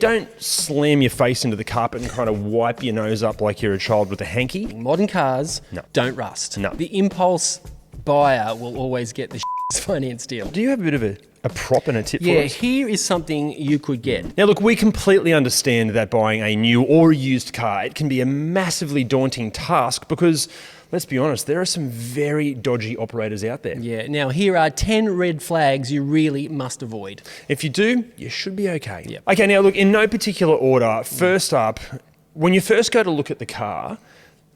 Don't slam your face into the carpet and kind of wipe your nose up like you're a child with a hanky. Modern cars don't rust. No. The impulse buyer will always get the finance deal. Do you have a bit of a prop and a tip for Yeah, us? here is something you could get. Now look, we completely understand that buying a new or used car, it can be a massively daunting task because, let's be honest, there are some very dodgy operators out there. Yeah, now here are 10 red flags you really must avoid. If you do, you should be okay. Yep. Okay, now look, in no particular order, first up, when you first go to look at the car,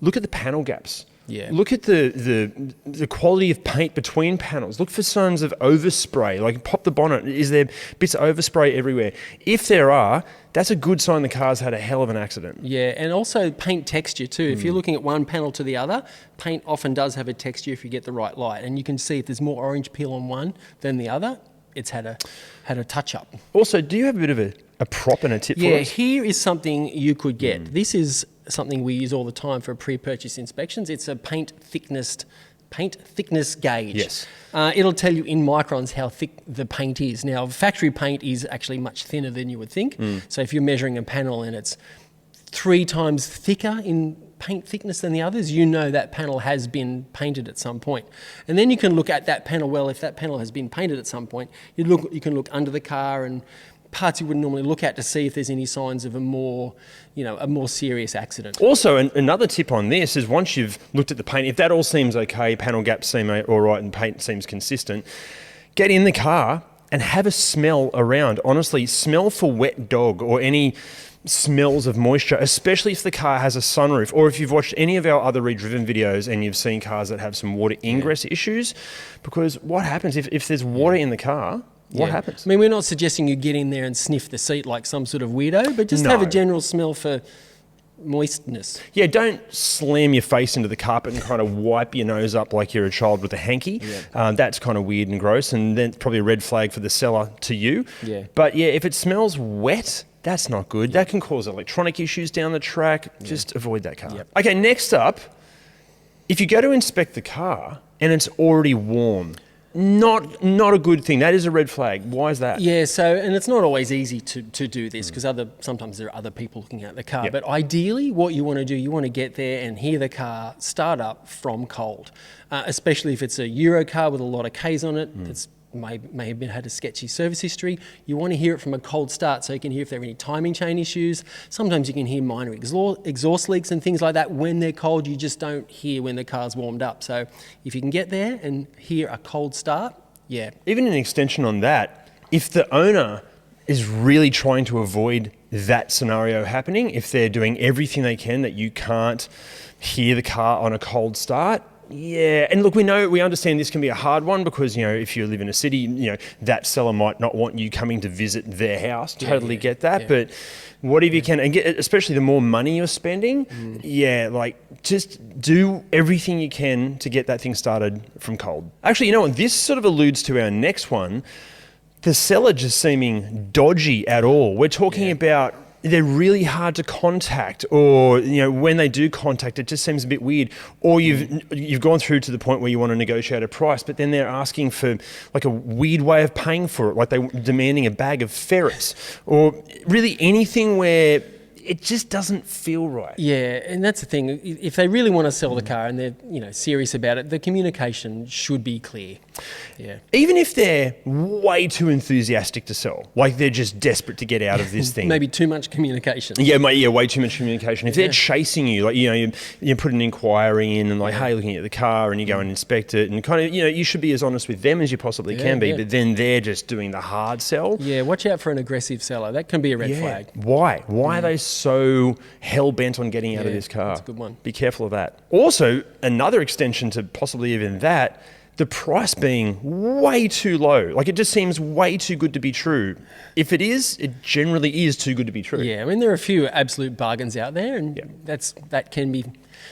look at the panel gaps. Yeah. Look at the quality of paint between panels. Look for signs of overspray. Like pop the bonnet. Is there bits of overspray everywhere? If there are, that's a good sign the car's had a hell of an accident. Yeah, and also paint texture too. If you're looking at one panel to the other, paint often does have a texture if you get the right light. And you can see if there's more orange peel on one than the other, it's had a touch up. Also, do you have a bit of a prop and a tip for Yeah, us? here is something you could get. This is something we use all the time for pre-purchase inspections. It's a paint thickness gauge. Yes. It'll tell you in microns how thick the paint is. Now, factory paint is actually much thinner than you would think. So if you're measuring a panel and it's 3 times thicker in paint thickness than the others, you know that panel has been painted at some point. And then you can look at that panel. Well, if that panel has been painted at some point, you can look under the car and parts you wouldn't normally look at to see if there's any signs of a more serious accident. Also, another tip on this is once you've looked at the paint, if that all seems okay, panel gaps seem all right and paint seems consistent, get in the car and have a smell around. Honestly, smell for wet dog or any smells of moisture, especially if the car has a sunroof, or if you've watched any of our other ReDriven videos and you've seen cars that have some water ingress issues, because what happens if there's water in the car? What happens? I mean, we're not suggesting you get in there and sniff the seat like some sort of weirdo, but just have a general smell for moistness. Yeah, don't slam your face into the carpet and kind of wipe your nose up like you're a child with a hanky. Yeah. That's kind of weird and gross, and then probably a red flag for the seller to you. Yeah. But yeah, if it smells wet, that's not good. That can cause electronic issues down the track. Just avoid that car. Yep. Okay, next up, if you go to inspect the car and it's already warm, not a good thing. That is a red flag. Why is that? Yeah, so, and it's not always easy to do this because sometimes there are other people looking at the car. Yep. But ideally, what you want to do, you want to get there and hear the car start up from cold, especially if it's a Euro car with a lot of Ks on it. It's may have had a sketchy service history. You want to hear it from a cold start so you can hear if there are any timing chain issues. Sometimes you can hear minor exhaust leaks and things like that when they're cold. You just don't hear when the car's warmed up. So if you can get there and hear a cold start, yeah. Even an extension on that, if the owner is really trying to avoid that scenario happening, if they're doing everything they can that you can't hear the car on a cold start, yeah, and look, we understand this can be a hard one because, if you live in a city, that seller might not want you coming to visit their house. Totally get that. Yeah. But whatever you can, and especially the more money you're spending, just do everything you can to get that thing started from cold. Actually, you know what? This sort of alludes to our next one. The seller just seeming dodgy at all. We're talking about they're really hard to contact, or when they do contact, it just seems a bit weird. Or you've gone through to the point where you want to negotiate a price, but then they're asking for like a weird way of paying for it, like they're demanding a bag of ferrets, or really anything where it just doesn't feel right. Yeah, and that's the thing. If they really want to sell the car and they're serious about it, the communication should be clear. Yeah. Even if they're way too enthusiastic to sell, like they're just desperate to get out of this thing. Maybe too much communication. Yeah, way too much communication. If they're chasing you, like you put an inquiry in and hey, looking at the car, and you go and inspect it, and kind of you should be as honest with them as you possibly can be. But then they're just doing the hard sell. Yeah, watch out for an aggressive seller. That can be a red flag. Why? Why are they so hell-bent on getting out of this car? That's a good one. Be careful of that. Also, another extension to possibly even that, the price being way too low. Like, it just seems way too good to be true. If it is, it generally is too good to be true. Yeah, I mean, there are a few absolute bargains out there, and that can be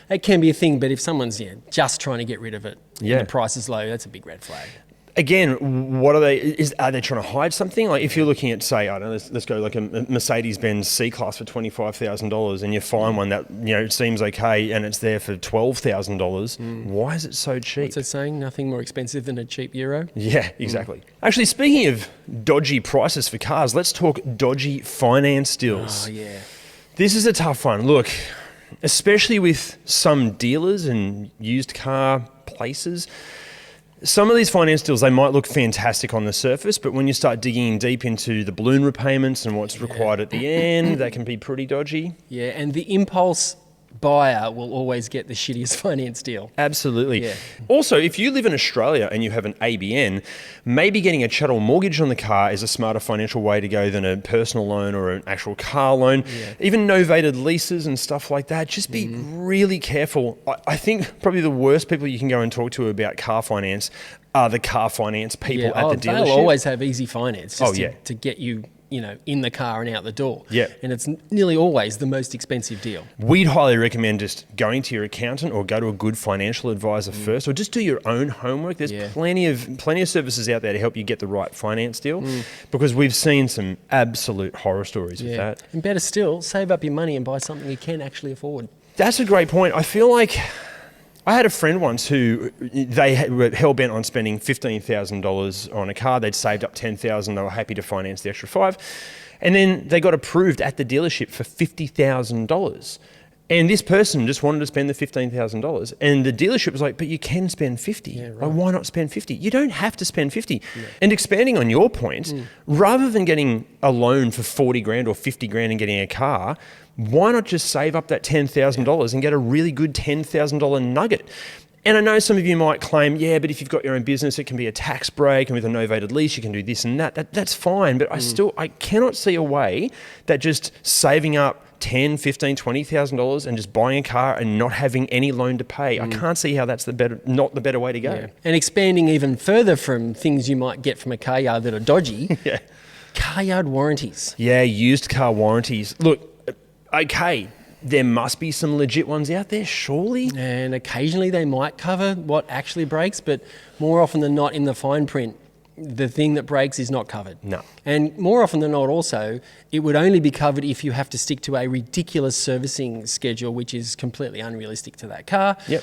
a thing. But if someone's just trying to get rid of it, and the price is low, that's a big red flag. Again, what are they? Are they trying to hide something? Like if you're looking at, say, I don't know, let's go like a Mercedes-Benz C-Class for $25,000, and you find one that seems okay, and it's there for $12,000. Why is it so cheap? What's it saying? Nothing more expensive than a cheap Euro. Yeah, exactly. Actually, speaking of dodgy prices for cars, let's talk dodgy finance deals. Oh yeah. This is a tough one. Look, especially with some dealers and used car places. Some of these finance deals, they might look fantastic on the surface, but when you start digging deep into the balloon repayments and what's required at the end, that can be pretty dodgy. Yeah, and the impulse buyer will always get the shittiest finance deal. Absolutely. Yeah. Also, if you live in Australia and you have an ABN, maybe getting a chattel mortgage on the car is a smarter financial way to go than a personal loan or an actual car loan. Yeah. Even novated leases and stuff like that. Just be really careful. I think probably the worst people you can go and talk to about car finance are the car finance people at the dealership. They'll always have easy finance just yeah. to get you, in the car and out the door. Yeah. And it's nearly always the most expensive deal. We'd highly recommend just going to your accountant or go to a good financial advisor first, or just do your own homework. There's plenty of services out there to help you get the right finance deal, because we've seen some absolute horror stories with that. And better still, save up your money and buy something you can actually afford. That's a great point. I feel like I had a friend once who they were hell-bent on spending $15,000 on a car. They'd saved up $10,000. They were happy to finance the extra $5,000. And then they got approved at the dealership for $50,000. And this person just wanted to spend the $15,000. And the dealership was like, but you can spend $50,000. Yeah, right. Like, why not spend $50,000? You don't have to spend $50,000. Yeah. And expanding on your point, rather than getting a loan for $40,000 or $50,000 and getting a car, why not just save up that $10,000 and get a really good $10,000 nugget? And I know some of you might claim, yeah, but if you've got your own business, it can be a tax break, and with a novated lease, you can do this and that. That's fine, but I cannot see a way that just saving up $10,000, $15,000, $20,000 and just buying a car and not having any loan to pay. I can't see how that's not the better way to go. Yeah. And expanding even further from things you might get from a car yard that are dodgy, car yard warranties. Yeah, used car warranties. Look, okay, there must be some legit ones out there, surely? And occasionally they might cover what actually breaks, but more often than not in the fine print, the thing that breaks is not covered. No. And more often than not also, it would only be covered if you have to stick to a ridiculous servicing schedule, which is completely unrealistic to that car. Yep.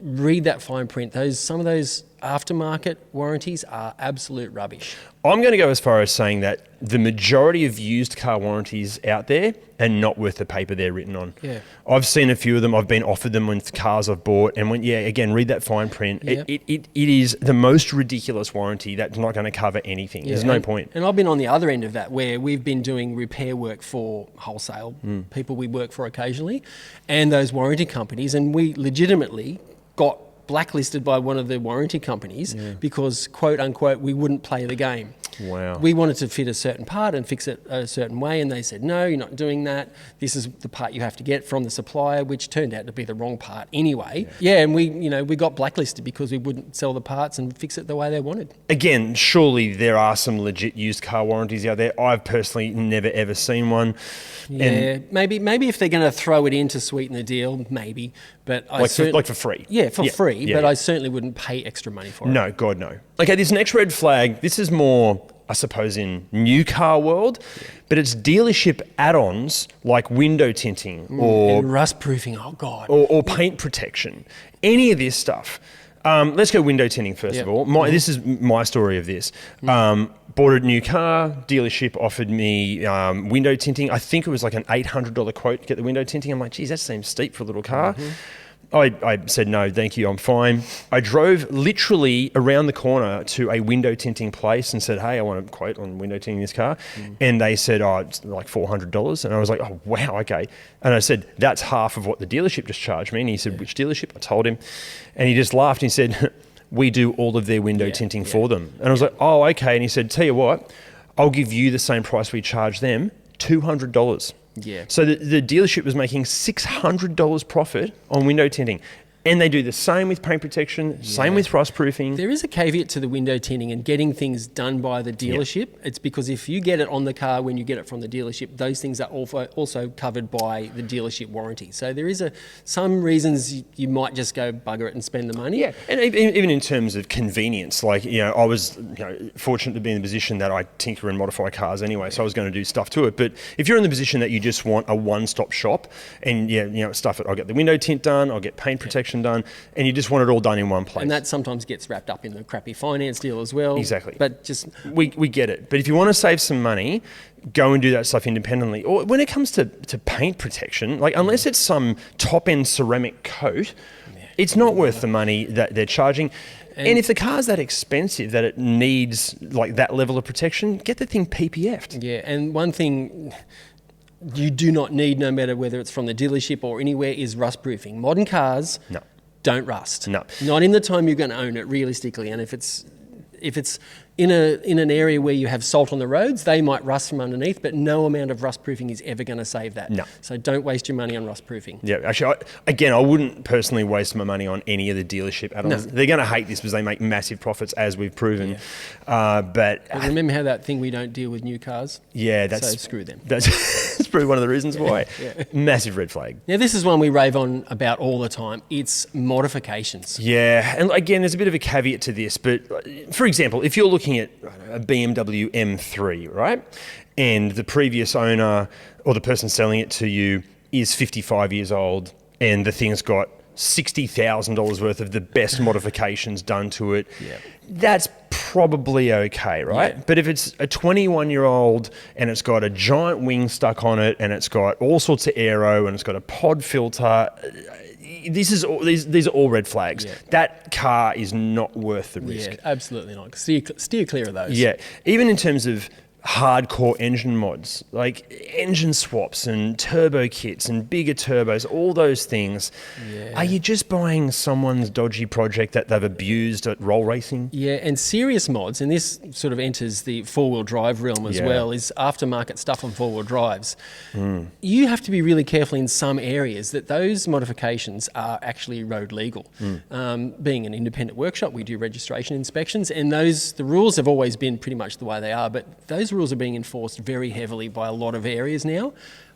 Read that fine print. Some of those aftermarket warranties are absolute rubbish. I'm going to go as far as saying that the majority of used car warranties out there are not worth the paper they're written on. Yeah. I've seen a few of them. I've been offered them with cars I've bought, and again, read that fine print. Yep. It is the most ridiculous warranty that's not going to cover anything. Yeah. There's no point. And I've been on the other end of that, where we've been doing repair work for wholesale people we work for occasionally, and those warranty companies, and we legitimately got blacklisted by one of the warranty companies because, quote unquote, we wouldn't play the game. Wow. We wanted to fit a certain part and fix it a certain way, and they said, no, you're not doing that. This is the part you have to get from the supplier, which turned out to be the wrong part anyway. Yeah, and we got blacklisted because we wouldn't sell the parts and fix it the way they wanted. Again, surely there are some legit used car warranties out there. I've personally never ever seen one. Yeah, and maybe if they're going to throw it in to sweeten the deal, maybe. But like for free. Yeah, for free. Yeah, but yeah. I certainly wouldn't pay extra money for it. No, God, no. Okay, this next red flag, this is more, I suppose, in new car world, but it's dealership add-ons like window tinting or and rust proofing. Oh God. or paint protection. Any of this stuff. Let's go window tinting first of all. This is my story of this. Bought a new car, dealership offered me window tinting. I think it was like an $800 quote to get the window tinting. I'm like, geez, that seems steep for a little car. I said, no, thank you, I'm fine. I drove literally around the corner to a window tinting place and said, hey, I want a quote on window tinting this car. And they said, oh, it's like $400. And I was like, oh, wow, okay. And I said, that's half of what the dealership just charged me. And he said, which dealership? I told him. And he just laughed and he said, we do all of their window tinting for them. And I was like, oh, okay. And he said, tell you what, I'll give you the same price we charge them, $200. Yeah. So the dealership was making $600 profit on window tinting. And they do the same with paint protection, same with rust proofing. There is a caveat to the window tinting and getting things done by the dealership. It's because if you get it on the car when you get it from the dealership, those things are also covered by the dealership warranty. So there is some reasons you might just go bugger it and spend the money. Yeah, and even in terms of convenience, like, I was fortunate to be in the position that I tinker and modify cars anyway, so I was going to do stuff to it. But if you're in the position that you just want a one-stop shop and stuff it, I'll get the window tint done, I'll get paint protection done, and you just want it all done in one place. And that sometimes gets wrapped up in the crappy finance deal as well. Exactly. But just we get it. But if you want to save some money, go and do that stuff independently. Or when it comes to paint protection, like unless it's some top-end ceramic coat, it's not worth the money that they're charging. And if the car's that expensive that it needs like that level of protection, get the thing PPF'd. Yeah, and one thing you do not need, no matter whether it's from the dealership or anywhere, is rust proofing. Modern cars don't rust. No. Not in the time you're going to own it, realistically. And if it's in an area where you have salt on the roads, they might rust from underneath, but no amount of rust proofing is ever going to save that. No. So don't waste your money on rust proofing. Yeah, actually, I wouldn't personally waste my money on any of the dealership add-ons. No. They're going to hate this because they make massive profits, as we've proven. Yeah. But remember how that thing we don't deal with new cars? Yeah, so screw them. That's probably one of the reasons why. Yeah. Massive red flag. Now, this is one we rave on about all the time. It's modifications. Yeah, and again, there's a bit of a caveat to this, but for example, if you're looking at a BMW M3, right, and the previous owner or the person selling it to you is 55 years old and the thing's got $60,000 worth of the best modifications done to it, that's probably okay, right? Yeah. But if it's a 21-year-old and it's got a giant wing stuck on it and it's got all sorts of aero and it's got a pod filter, these are all red flags. Yeah. That car is not worth the risk. Yeah, absolutely not. Steer clear of those. Yeah, even in terms of hardcore engine mods, like engine swaps and turbo kits and bigger turbos, all those things. Yeah. Are you just buying someone's dodgy project that they've abused at roll racing? Yeah, and serious mods, and this sort of enters the four-wheel drive realm as well, is aftermarket stuff on four-wheel drives. You have to be really careful in some areas that those modifications are actually road legal. Being an independent workshop, we do registration inspections, and the rules have always been pretty much the way they are, but those rules are being enforced very heavily by a lot of areas now.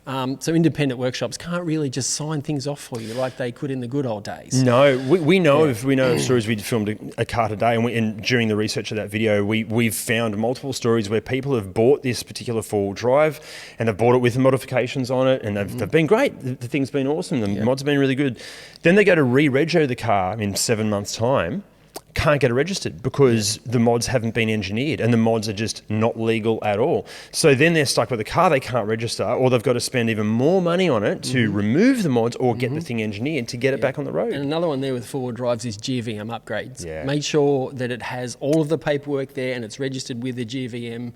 So independent workshops can't really just sign things off for you like they could in the good old days. No, we know of stories. We filmed a car today, and during the research of that video, we've found multiple stories where people have bought this particular four-wheel drive and they've bought it with modifications on it, and they've been great. The thing's been awesome. The mods have been really good. Then they go to re-rego the car in 7 months' time. Can't get it registered because the mods haven't been engineered and the mods are just not legal at all. So then they're stuck with a car they can't register, or they've got to spend even more money on it to remove the mods or get the thing engineered to get it back on the road. And another one there with four-wheel drives is GVM upgrades. Yeah. Make sure that it has all of the paperwork there and it's registered with the GVM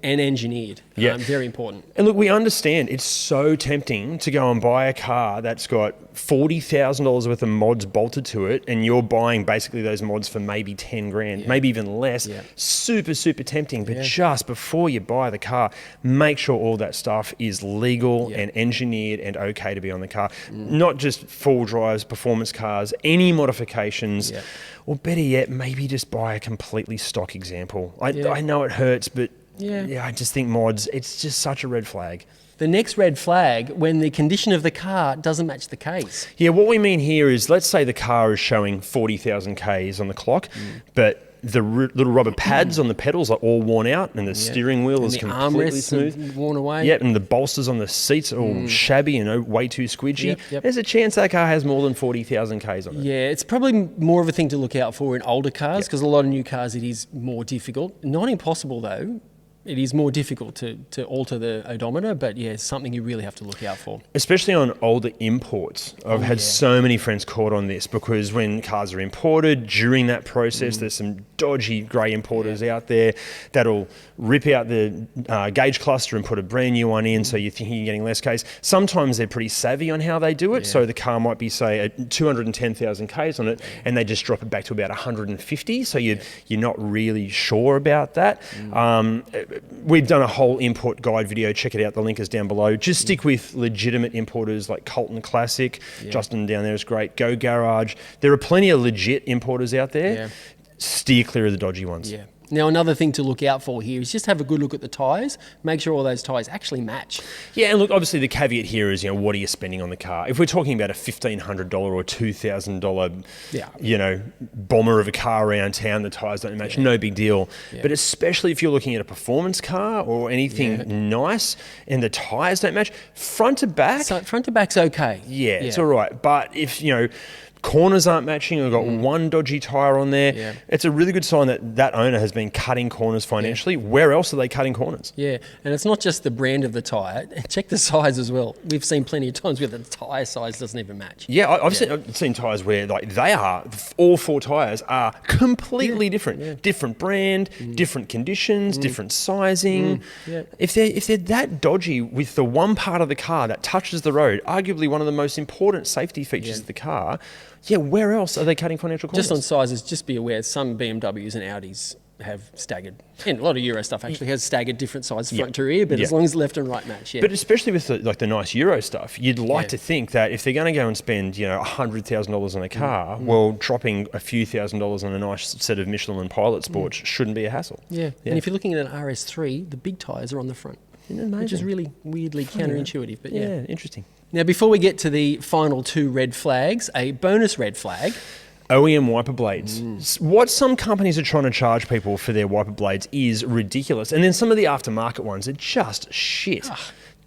and engineered. Very important. And look, we understand it's so tempting to go and buy a car that's got $40,000 worth of mods bolted to it, and you're buying basically those mods for maybe 10 grand, maybe even less. Super, super tempting. But just before you buy the car, make sure all that stuff is legal and engineered and okay to be on the car. Not just four-wheel drives, performance cars, any modifications. Or better yet, maybe just buy a completely stock example. I know it hurts, but I just think mods, it's just such a red flag. The next red flag, when the condition of the car doesn't match the case. Yeah, what we mean here is, let's say the car is showing 40,000 Ks on the clock, but the little rubber pads on the pedals are all worn out, and the steering wheel is completely smooth. Worn away. Yep, and the bolsters on the seats are all shabby and way too squidgy. Yep. There's a chance that car has more than 40,000 Ks on it. Yeah, it's probably more of a thing to look out for in older cars, because a lot of new cars it is more difficult. Not impossible though. It is more difficult to alter the odometer, but something you really have to look out for. Especially on older imports. I've had so many friends caught on this, because when cars are imported, during that process, there's some dodgy grey importers out there that'll rip out the gauge cluster and put a brand new one in, so you're thinking you're getting less Ks. Sometimes they're pretty savvy on how they do it, so the car might be, say, 210,000 Ks on it, and they just drop it back to about 150, so you're not really sure about that. we've done a whole import guide video. Check it out. The link is down below. Just stick with legitimate importers like Colton Classic. Justin down there is great. Go Garage. There are plenty of legit importers out there. Yeah. Steer clear of the dodgy ones. Yeah. Now, another thing to look out for here is just have a good look at the tyres. Make sure all those tyres actually match. Yeah, and look, obviously the caveat here is, what are you spending on the car? If we're talking about a $1,500 or $2,000, bomber of a car around town, the tyres don't match, no big deal. Yeah. But especially if you're looking at a performance car or anything nice and the tyres don't match, front to back. So front to back's okay. Yeah, it's all right. But if, corners aren't matching, we've got one dodgy tyre on there, it's a really good sign that that owner has been cutting corners financially. Where else are they cutting corners? Yeah, and it's not just the brand of the tyre. Check the size as well. We've seen plenty of times where the tyre size doesn't even match. Yeah, I've seen tyres where all 4 tyres are completely different. Different brand, different conditions, different sizing. If they're that dodgy with the one part of the car that touches the road, arguably one of the most important safety features of the car, where else are they cutting financial corners? Just on sizes, just be aware, some BMWs and Audis have staggered. And a lot of Euro stuff actually has staggered different size front to rear, but as long as left and right match, But especially with the nice Euro stuff, you'd like to think that if they're going to go and spend, $100,000 on a car, well, dropping a few $1,000s on a nice set of Michelin Pilot Sports shouldn't be a hassle. Yeah, and if you're looking at an RS3, the big tyres are on the front, which is really weirdly counterintuitive. But interesting. Now, before we get to the final 2 red flags, a bonus red flag. OEM wiper blades. What some companies are trying to charge people for their wiper blades is ridiculous. And then some of the aftermarket ones are just shit.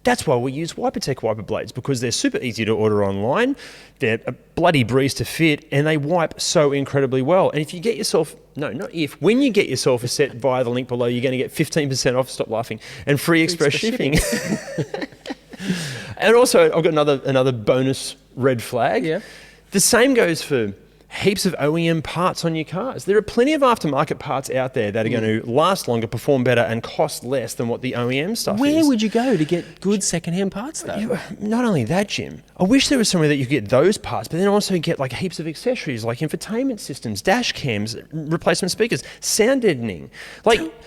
That's why we use Wipertech wiper blades, because they're super easy to order online. They're a bloody breeze to fit, and they wipe so incredibly well. And if you get yourself, when you get yourself a set via the link below, you're going to get 15% off, stop laughing, and free express shipping. And also, I've got another bonus red flag. Yeah. The same goes for heaps of OEM parts on your cars. There are plenty of aftermarket parts out there that are going to last longer, perform better, and cost less than what the OEM stuff is. Where would you go to get good second-hand parts, though? Not only that, Jim, I wish there was somewhere that you could get those parts, but then also get heaps of accessories like infotainment systems, dash cams, replacement speakers, sound deadening.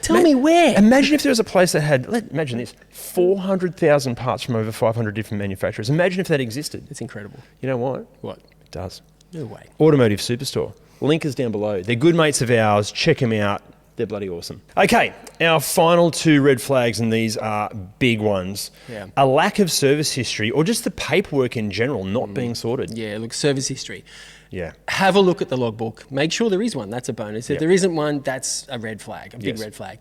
Tell me where. Imagine if there was a place that had, imagine this, 400,000 parts from over 500 different manufacturers. Imagine if that existed. It's incredible. You know what? What? It does. No way. Automotive Superstore. Link is down below. They're good mates of ours. Check them out. They're bloody awesome. Okay, our final 2 red flags, and these are big ones. Yeah. A lack of service history, or just the paperwork in general not being sorted. Yeah, look, service history. Yeah. Have a look at the logbook. Make sure there is one. That's a bonus. If there isn't one, that's a red flag, a big red flag.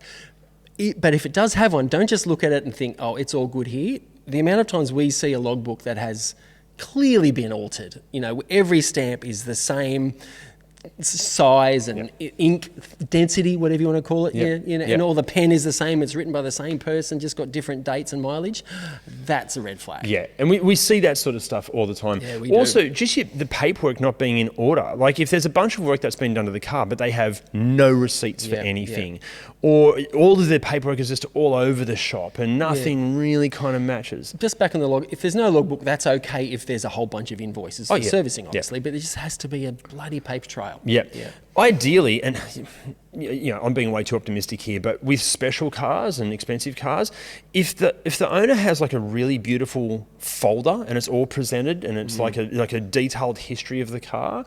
But if it does have one, don't just look at it and think, oh, it's all good here. The amount of times we see a logbook that has clearly been altered. Every stamp is the same size and ink density, whatever you want to call it. And all the pen is the same. It's written by the same person, just got different dates and mileage. That's a red flag. Yeah, and we see that sort of stuff all the time. Yeah, we also, do. just the paperwork not being in order. Like if there's a bunch of work that's been done to the car, but they have no receipts for anything, or all of their paperwork is just all over the shop and nothing really kind of matches. Just back on the log, if there's no logbook, that's okay if there's a whole bunch of invoices for servicing, obviously, but there just has to be a bloody paper trail. Yeah. Ideally, and I'm being way too optimistic here, but with special cars and expensive cars, if the owner has a really beautiful folder and it's all presented and it's like a detailed history of the car,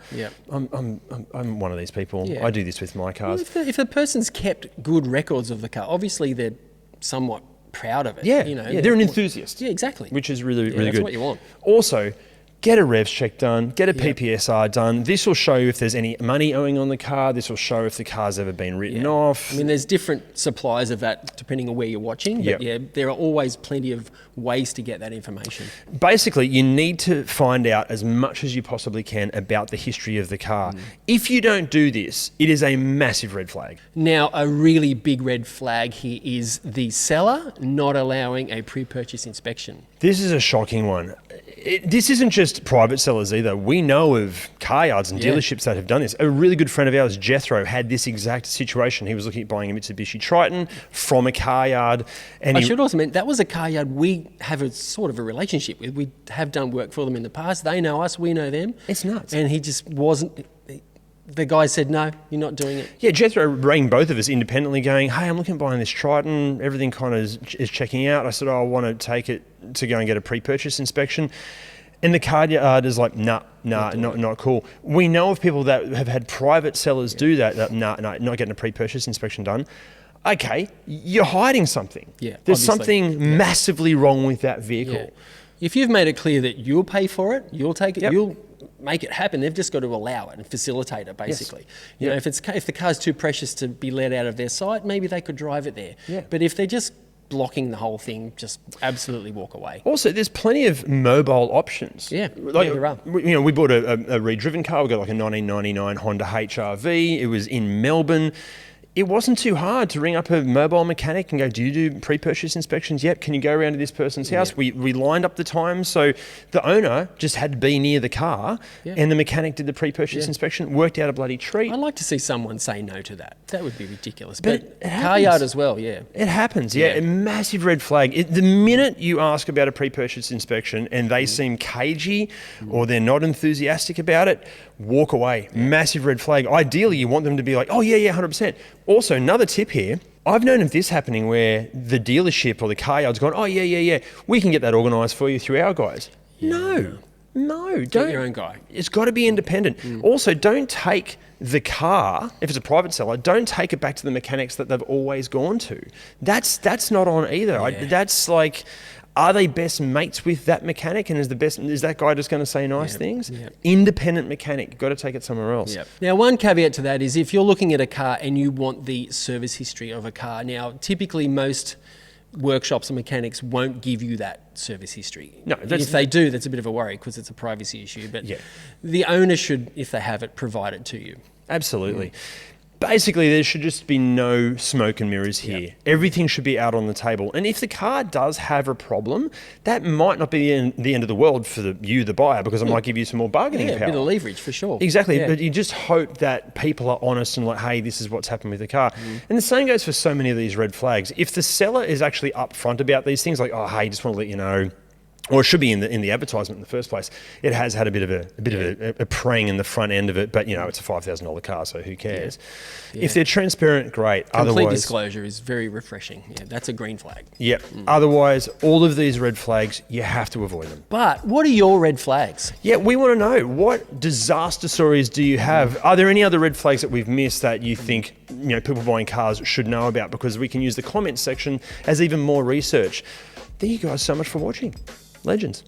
I'm one of these people. I do this with my cars. Well, if the person's kept good records of the car, obviously they're somewhat proud of it. They're an enthusiast. Yeah, exactly. Which is really good. That's what you want. Also, get a revs check done, get a PPSR done. This will show you if there's any money owing on the car. This will show if the car's ever been written off. I mean, there's different suppliers of that depending on where you're watching. But there are always plenty of ways to get that information. Basically, you need to find out as much as you possibly can about the history of the car. If you don't do this, it is a massive red flag. Now, a really big red flag here is the seller not allowing a pre-purchase inspection. This is a shocking one. This isn't just private sellers either. We know of car yards and dealerships that have done this. A really good friend of ours, Jethro, had this exact situation. He was looking at buying a Mitsubishi Triton from a car yard. And I should also mention, that was a car yard we have a sort of a relationship with. We have done work for them in the past. They know us, we know them. It's nuts. And he just wasn't... the guy said, no, you're not doing it. Yeah, Jethro rang both of us independently going, hey, I'm looking at buying this Triton. Everything kind of is checking out. I said, I want to take it to go and get a pre-purchase inspection. And the car yard is like, not cool. We know of people that have had private sellers do that, not getting a pre-purchase inspection done. Okay, you're hiding something. Yeah, There's obviously. something massively wrong with that vehicle. Yeah. If you've made it clear that you'll pay for it, you'll take it, you'll make it happen. They've just got to allow it and facilitate it, basically. You know, if the car's too precious to be let out of their site, maybe they could drive it there. Yeah. But if they're just blocking the whole thing, just absolutely walk away. Also, there's plenty of mobile options. Yeah, there are. We bought a ReDriven car. We got like a 1999 Honda HR-V. It was in Melbourne. It wasn't too hard to ring up a mobile mechanic and go, do you do pre-purchase inspections? Yep. Can you go around to this person's house? We lined up the time. So the owner just had to be near the car and the mechanic did the pre-purchase inspection, worked out a bloody treat. I'd like to see someone say no to that. That would be ridiculous. But car yard as well, It happens, A massive red flag. The minute you ask about a pre-purchase inspection and they seem cagey or they're not enthusiastic about it, walk away. Massive red flag. Ideally, you want them to be like, oh, yeah, 100%. Also, another tip here, I've known of this happening where the dealership or the car yard's gone, oh, yeah, we can get that organised for you through our guys. Yeah. No, don't. Get your own guy. It's got to be independent. Also, don't take the car, if it's a private seller, don't take it back to the mechanics that they've always gone to. That's not on either. Yeah. That's like, are they best mates with that mechanic, and is that guy just going to say nice things? Yep. Independent mechanic, you've got to take it somewhere else. Yep. Now, one caveat to that is if you're looking at a car and you want the service history of a car, now typically most workshops and mechanics won't give you that service history. No, if they do, that's a bit of a worry because it's a privacy issue. But the owner should, if they have it, provide it to you. Absolutely. Basically, there should just be no smoke and mirrors here. Everything should be out on the table. And if the car does have a problem, that might not be the end of the world for the buyer, because it might give you some more bargaining power. A bit of leverage for sure. Exactly. But you just hope that people are honest and like, hey, this is what's happened with the car. And the same goes for so many of these red flags. If the seller is actually upfront about these things, like, oh, hey, just want to let you know, or it should be in the advertisement in the first place, it has had a bit of a prang in the front end of it, but it's a $5,000 car, so who cares? If they're transparent, great. Complete disclosure is very refreshing. Yeah, that's a green flag. Yep. Otherwise, all of these red flags, you have to avoid them. But what are your red flags? Yeah, we want to know, what disaster stories do you have? Are there any other red flags that we've missed that you think people buying cars should know about? Because we can use the comments section as even more research. Thank you guys so much for watching. Legends.